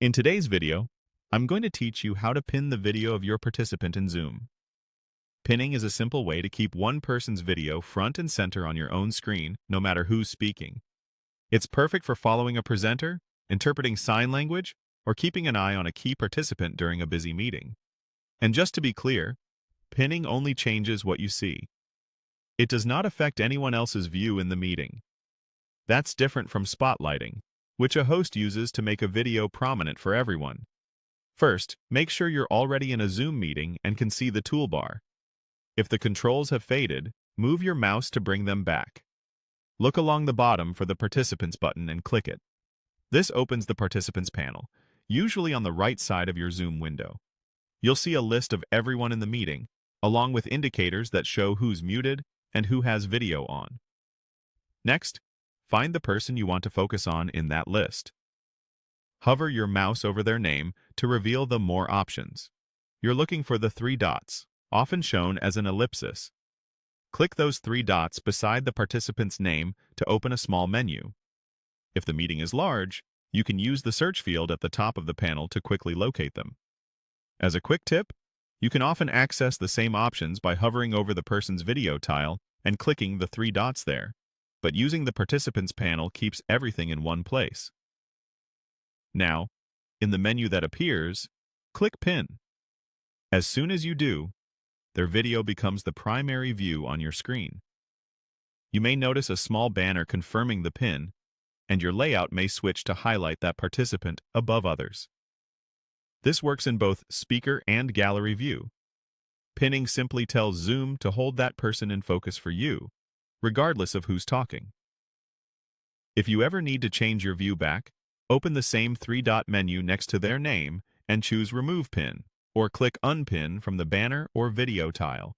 In today's video, I'm going to teach you how to pin the video of your participant in Zoom. Pinning is a simple way to keep one person's video front and center on your own screen, no matter who's speaking. It's perfect for following a presenter, interpreting sign language, or keeping an eye on a key participant during a busy meeting. And just to be clear, pinning only changes what you see. It does not affect anyone else's view in the meeting. That's different from spotlighting, which a host uses to make a video prominent for everyone. First, make sure you're already in a Zoom meeting and can see the toolbar. If the controls have faded, move your mouse to bring them back. Look along the bottom for the Participants button and click it. This opens the Participants panel, usually on the right side of your Zoom window. You'll see a list of everyone in the meeting, along with indicators that show who's muted and who has video on. Next, find the person you want to focus on in that list. Hover your mouse over their name to reveal the More options. You're looking for the three dots, often shown as an ellipsis. Click those three dots beside the participant's name to open a small menu. If the meeting is large, you can use the search field at the top of the panel to quickly locate them. As a quick tip, you can often access the same options by hovering over the person's video tile and clicking the three dots there, but using the Participants panel keeps everything in one place. Now, in the menu that appears, click Pin. As soon as you do, their video becomes the primary view on your screen. You may notice a small banner confirming the pin, and your layout may switch to highlight that participant above others. This works in both speaker and gallery view. Pinning simply tells Zoom to hold that person in focus for you, regardless of who's talking. If you ever need to change your view back, open the same three-dot menu next to their name and choose Remove Pin, or click Unpin from the banner or video tile.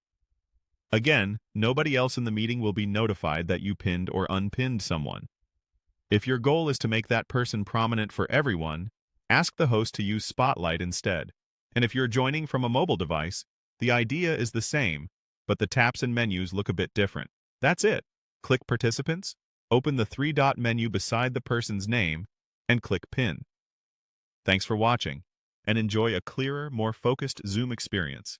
Again, nobody else in the meeting will be notified that you pinned or unpinned someone. If your goal is to make that person prominent for everyone, ask the host to use Spotlight instead. And if you're joining from a mobile device, the idea is the same, but the taps and menus look a bit different. That's it. Click Participants, open the three-dot menu beside the person's name, and click Pin. Thanks for watching, and enjoy a clearer, more focused Zoom experience.